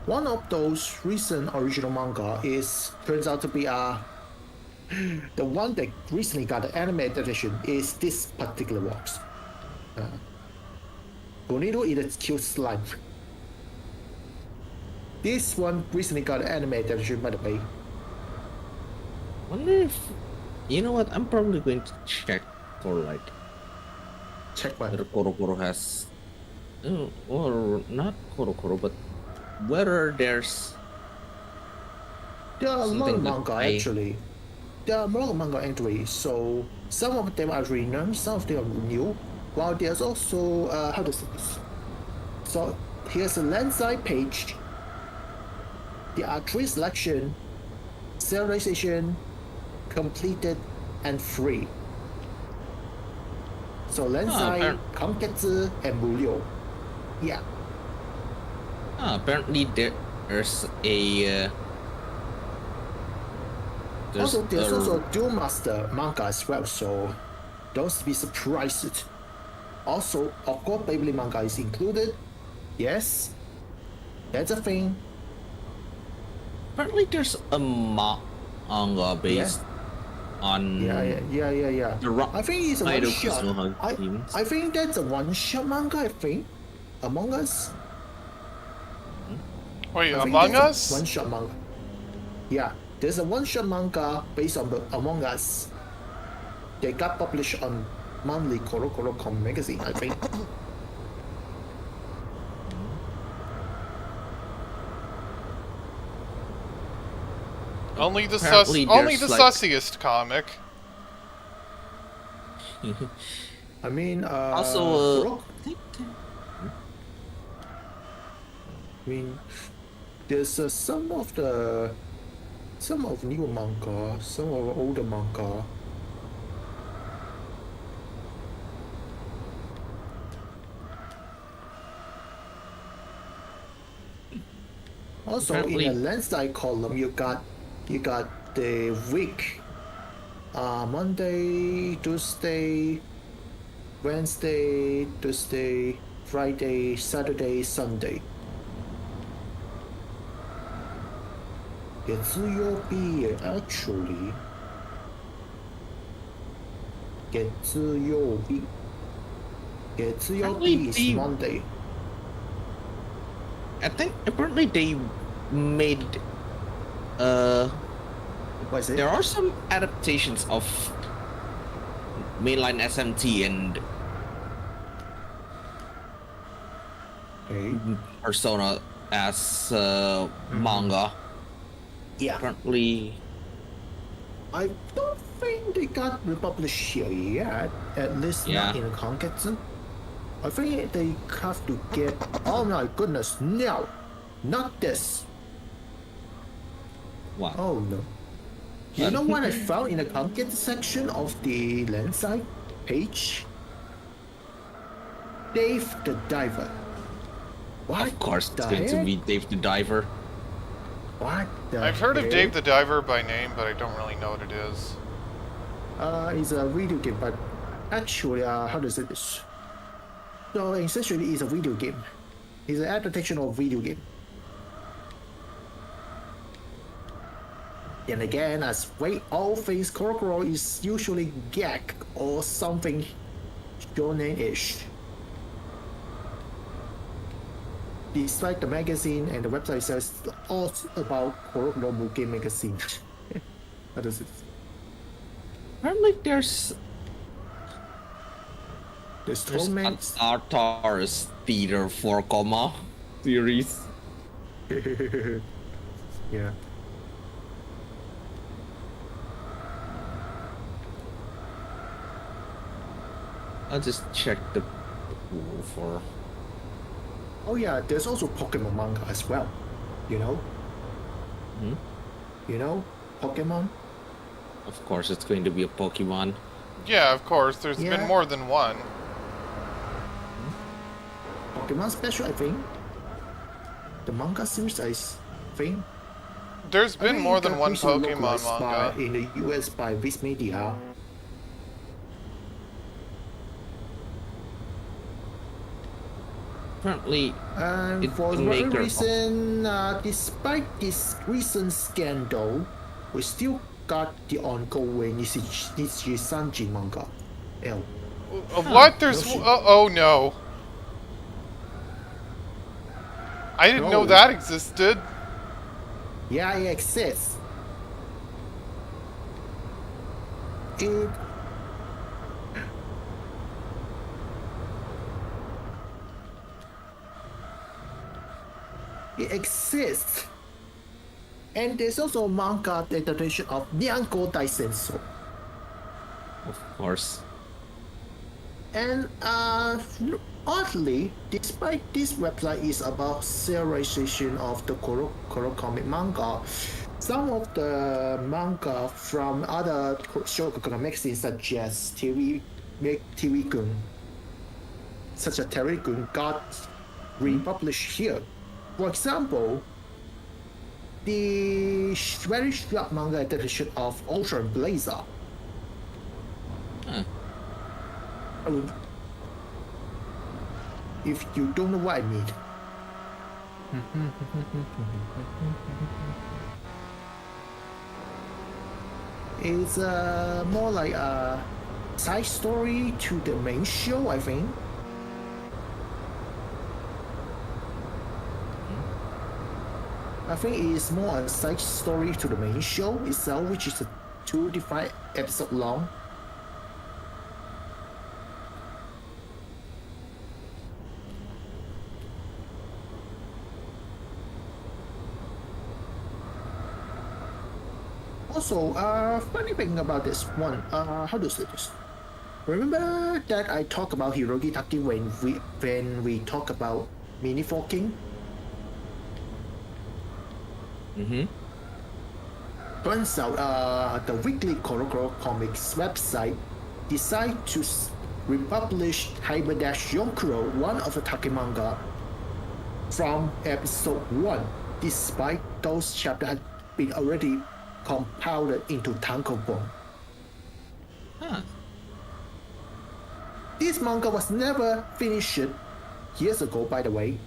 One of those recent original manga turns out to be the one that recently got the animated edition is this particular box. Bonito is a cute slime. This one recently got an animated edition, by the way. Wonder if you know what? I'm probably going to check for like Check what? whether Korokoro has, or not Korokoro, but whether there's There are a lot of something that manga I- actually. There are a lot of manga entries, so some of them are renowned, some of them are new. While there's also how to say this? So here's a Lensai page. There are 3 selection, serialization, completed, and free. So Lensai, Kanketsu, and Muryou. Yeah. apparently there's a There's also a Duel Master manga as well, so don't be surprised. Also, of course, Beyblade manga is included. Yes, that's a thing. apparently there's a manga based on Yeah. the Rock I think it's a Idol one shot. Kusunoha games. I think that's a one shot manga. I think Among Us. Wait, I think Among that's a Us? one shot manga. Yeah, there's a one shot manga based on the Among Us. They got published on monthly Korokoro comic magazine, I think. Only the Apparently only the there's, like- sussiest comic. I mean, Also, I mean, there's some of newer manga, some of older manga. Also, Apparently- in the Lensai column, you got the week, Monday, Tuesday, Wednesday, Thursday, Friday, Saturday, Sunday. 月曜日 actually 月曜日 is Apparently, Monday. I think apparently they made What is it? there are some adaptations of mainline SMT and Okay. Persona as manga. Yeah. Apparently, I don't think they got republished here yet. At least not Yeah. in Kanketsu. I think they have to get. Oh my goodness! No, not this. wow. Oh no. You know what I found in the Kanketsu section of the Lensai page? Dave the Diver. What Of course, it's the going to heck? be Dave the Diver. What the I've heard of hell? Dave the Diver by name, but I don't really know what it is. It's a video game, but actually, how to say this? So essentially, it's a video game. It's an adaptation of video game. And again, as with all things, Korokoro is usually gag or something shonen-ish. Despite the magazine and the website says all about Korokoro Mugen magazine. What is it? Apparently, there's an romance. Arthur's Theater 4 comma series. Yeah. I'll just check the pool for. Oh yeah, there's also Pokemon manga as well. You know? Hmm? You know? Pokemon? Of course, it's going to be a Pokemon. Yeah, of course. There's Yeah. been more than one. Pokemon Special, I think. The manga series, I think. There's I been think more it than got one recently Pokemon localized manga. in the US by Viz Media. Apparently, And It for can whatever make her- reason, despite this recent scandal, we still got the ongoing Nishi Sanji manga. L. What? There's... no shit. oh, no. I didn't know No. that existed. Yeah, it exists. It exists. And there's also a manga adaptation of Nyanko Daisenso. of course. And oddly, despite this website is about serialization of the Koro comic manga, some of the manga from other Shogakukan magazines such as TV Gun, such as Terry Gun, got republished here. For example, the very short manga adaptation of Ocean Blazer. Huh. If you don't know what I mean. It's more like a side story to the main show, I think. I think it's more a side story to the main show itself, which is a 2 to 5 episode long. Also, funny thing about this one, how to say this? Remember that I talked about Hiroki Taki when we talk about mini forking? Mm-hmm. Turns out, the weekly Korokoro Comics website decided to republish Hyper-Dash Yonkuro, one of the Taki manga, from episode 1, despite those chapters had been already compiled into tankobon. Huh. This manga was never finished years ago, by the way.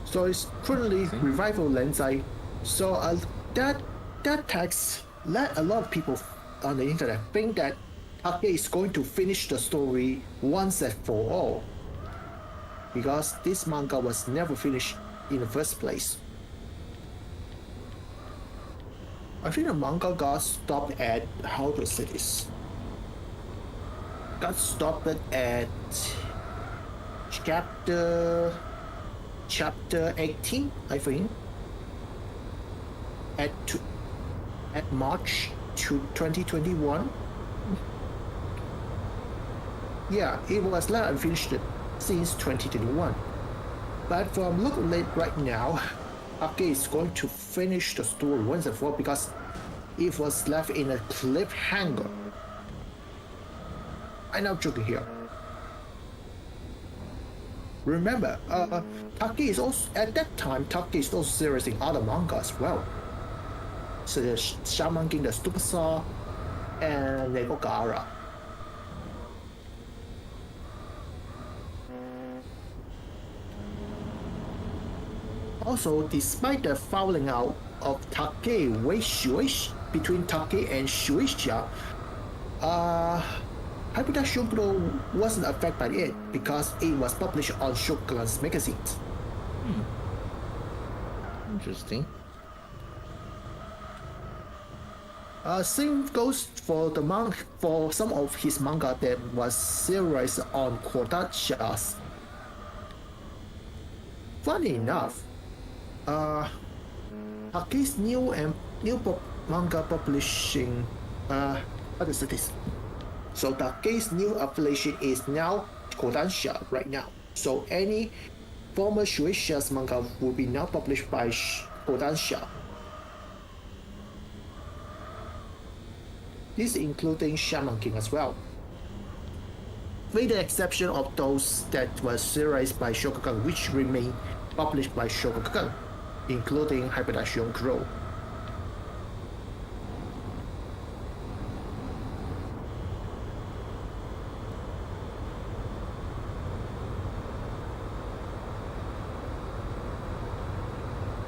So it's currently revival Lensai. So that text let a lot of people on the internet think that Ake is going to finish the story once and for all, because this manga was never finished in the first place. I think the manga got stopped at, how to say this? Got stopped at chapter 18, I think. At March 2021. Yeah, it was left unfinished since 2021. But from looking at right now, Ake is going to finish the story once and for all because it was left in a cliffhanger. I'm not joking here. Remember, Taki is also at that time. Taki is also serious in other manga as well, such as Shaman King, the Superstar, and Negogara. Also, despite the falling out of Take with Shueisha between Take and Shueisha, Hyperdash Shokuro wasn't affected by it because it was published on Shokugan's magazines. Interesting. Same goes for for some of his manga that was serialized on Kodansha's. Funny enough, Take's new manga publishing, what is this? So Take's new affiliation is now Kodansha right now. So any former Shueisha's manga will be now published by Kodansha. This including Shaman King as well, with the exception of those that were serialized by Shokugan, which remain published by Shokugan, including Hyperdash Crow.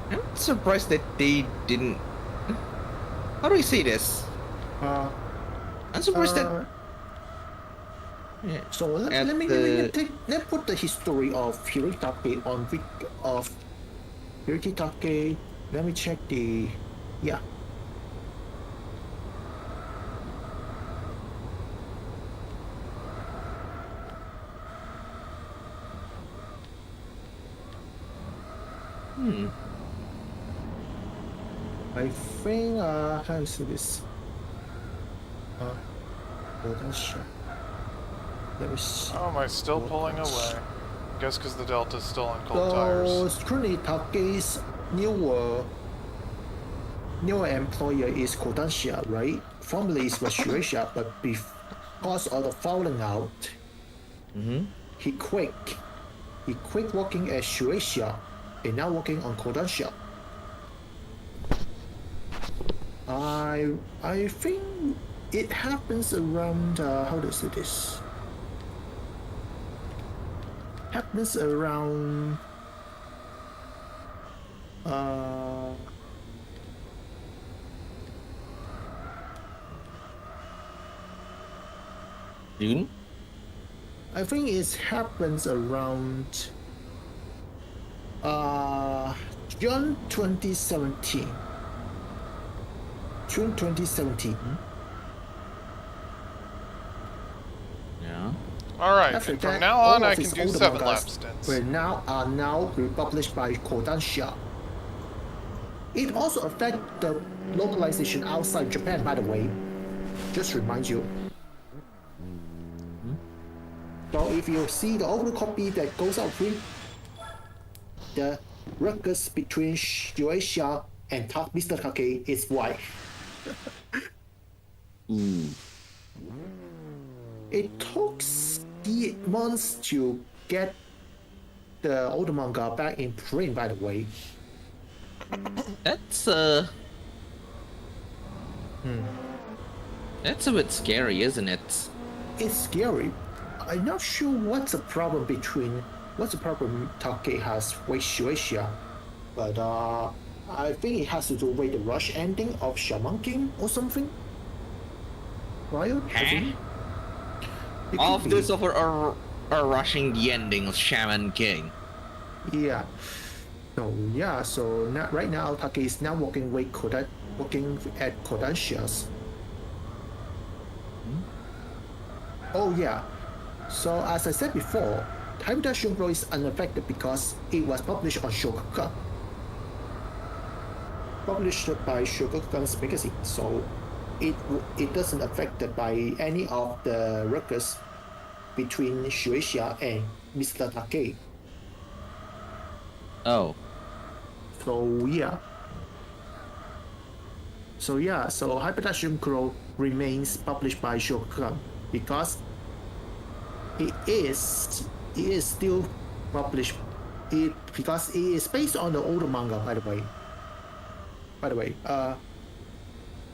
I'm surprised that they didn't. How do we say this? I'm surprised that. Yeah. So let me put the history of Hiritake on of Hiritake. Let me check the yeah. I think how is this? Kodansha. Let me see. Oh, am I still pulling away? Guess because the Delta's still on cold tires. So currently Take's newer employer is Kodansha, right? Formerly it was Shueisha, but because of the falling out, he quit. He quit working at Shueisha and now working on Kodansha. I think it happens around how to say this? Happens around June? I think it happens around June 2017. June 2017. Yeah. Alright, After and from that, now all on of I his can do older 7 mangas lap stints. are now republished by Kodansha. It also affects the localization outside Japan, by the way. Just remind you. So if you see the old copy that goes out free, the ruckus between Shueisha and Mr. Take is why. It took 8 months to get the old manga back in print, by the way. That's That's a bit scary, isn't it? It's scary. I'm not sure what's the problem Take has with Shueisha, but I think it has to do with the rush ending of Shaman King or something. Right? Of this over are rushing the ending of Shaman King. Yeah. So right now Take is now working at Kodansha's. Oh yeah. So as I said before, Hyperdash Shokuro is unaffected because it was published on Shokugan. Published by Shokugan's magazine, so it doesn't affected by any of the ruckus between Shueisha and Mr. Take. Oh. So Hyperdash Shokuro remains published by Shokugan because it is still published it because it is based on the older manga, by the way.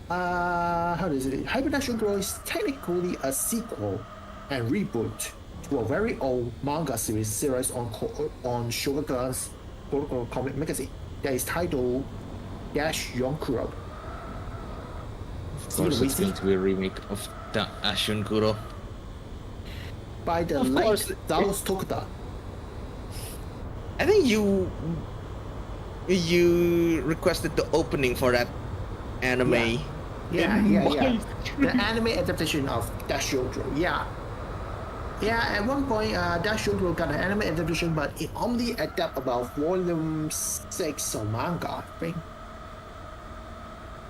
How does it? Hyperdashion Girl is technically a sequel and reboot to a very old manga series on Shogakukan's comic magazine that is titled Dash Yonkuro. Of course, it's going to be a remake of the Ashun Kuro. By the late Daos Tokuda. I think you requested the opening for that anime. Yeah. The anime adaptation of Dash Yonkuro. Yeah, at one point, Dash Yonkuro got an anime adaptation, but it only adapted about volume 6 of manga, I think.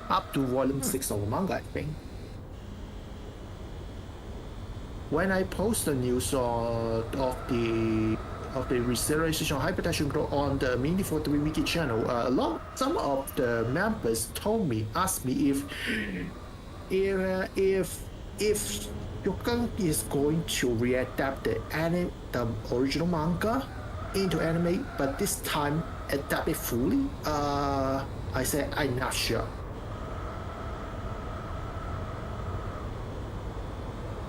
Up to volume 6 of manga, I think. When I post the news of the restoration of Hyperdashion Girl on the Mini43 Wiki channel, some of the members asked me if Shogun is going to readapt the original manga into anime, but this time adapt it fully. I said I'm not sure.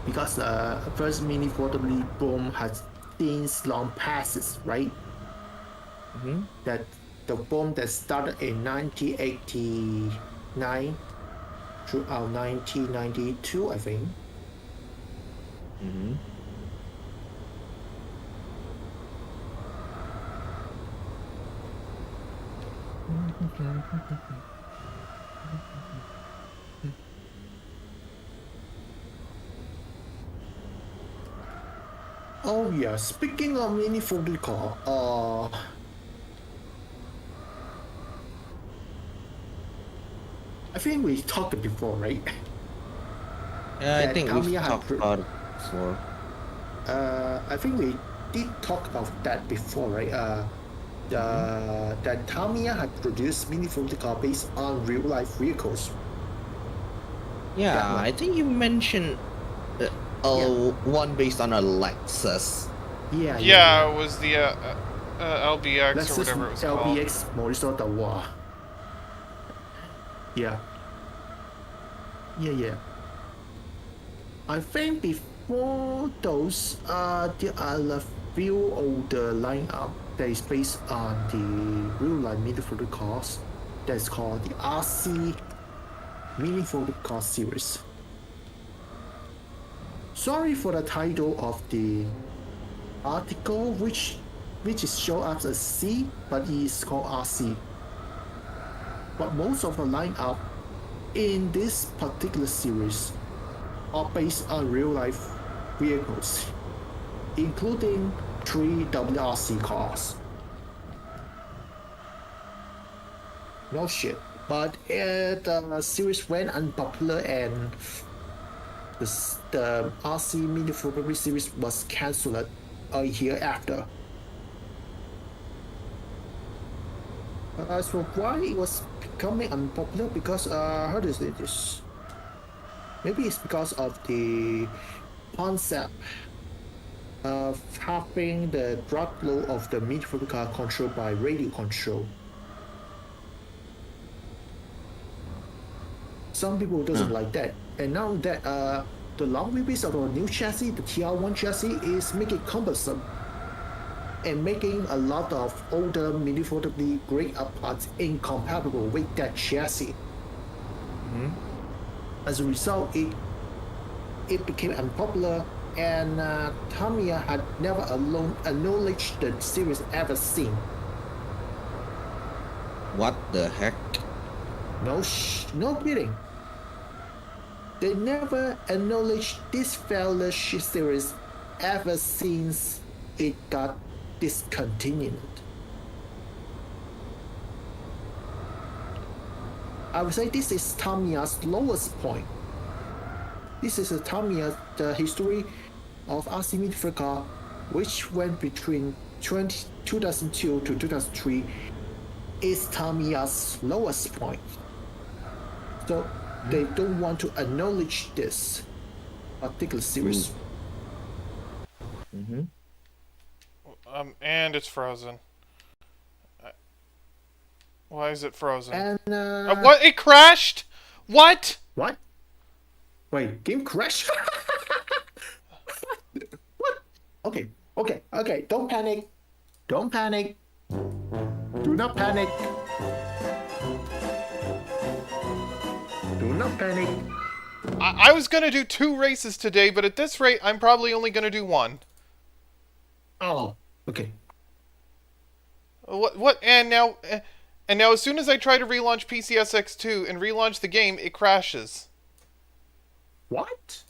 Because the first Mini43 boom has since long passes, right? Mm-hmm. That the boom that started in 1989 throughout 1992, I think. Mm-hmm. Oh yeah, speaking of Mini43, I think we talked before, right? Yeah, I think we've talked about it before. I think we did talk about that before, right? That Tamiya had produced Mini43 based on real-life vehicles. Yeah, I think you mentioned one based on a Lexus. Yeah, it was the LBX Lexus or whatever it was called. LBX Moriso Dawa. Yeah. I think before those, there are a few older lineup that is based on the real-life Mini43 cars. That's called the RC Mini43 series. Sorry for the title of the article, which is shown up as C, but it is called RC. But most of the lineup in this particular series are based on real-life vehicles, including 3 WRC cars. No shit. But the series went unpopular and the RC Mini43 series was cancelled a year after. So why it was becoming unpopular? Because how do you say this? Maybe it's because of the concept of having the drug load of the Mini43 car controlled by radio control. Some people doesn't like that, and now that the long wheelbase of the new chassis, the TR1 chassis, is making cumbersome and making a lot of older Mini43 great parts incompatible with that chassis. Mm-hmm. As a result, it became unpopular, and Tamiya had never acknowledged the series ever seen. What the heck? No kidding. They never acknowledged this fellowship series ever since it got discontinued. I would say this is Tamiya's lowest point. This is the history of RC Mini43, which went between 2002 to 2003, is Tamiya's lowest point. So they don't want to acknowledge this particular series. Mm-hmm. And it's frozen. Why is it frozen? And What? It crashed? What? what? Wait, game crash? What? Okay, okay, okay. Don't panic. Don't panic. Do not panic. Do not panic. I was gonna do 2 races today, but at this rate, I'm probably only gonna do 1. Oh, okay. What? And now, as soon as I try to relaunch PCSX2 and relaunch the game, it crashes. What?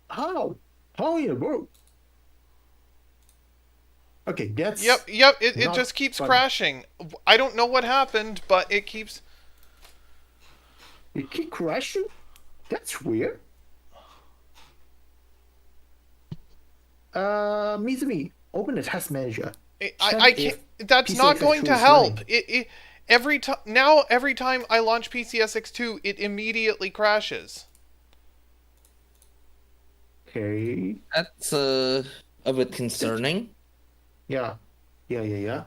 How? How in the world? Okay, that's Yep. It not just keeps funny. crashing. I don't know what happened, but it keeps. You keep crashing? That's weird. Mizumi, open the task manager. I can't. That's not going to help. Every time I launch PCSX2, it immediately crashes. Okay. That's a bit concerning. Yeah. I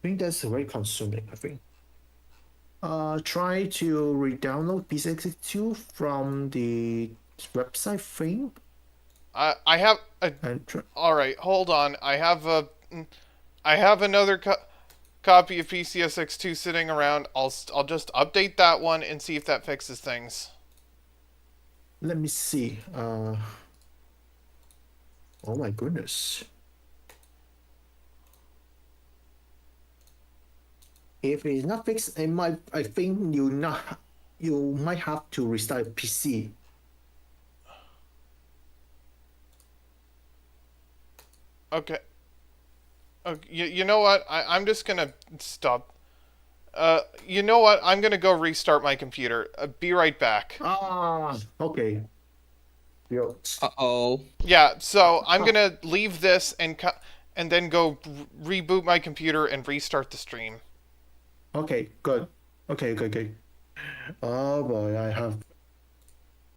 think that's very consuming, I think. Try to re-download PCX2 from the website thing. I have a. And All right, hold on. I have another copy of PCSX2 sitting around. I'll just update that one and see if that fixes things. let me see. Oh my goodness. If it's not fixed, I think you might have to restart PC. Okay. You know what? I'm just gonna stop. You know what? I'm gonna go restart my computer. Be right back. Okay. Yo. Uh-oh. Yeah. So I'm gonna leave this and then go reboot my computer and restart the stream. Okay, good. Okay. Oh boy, I have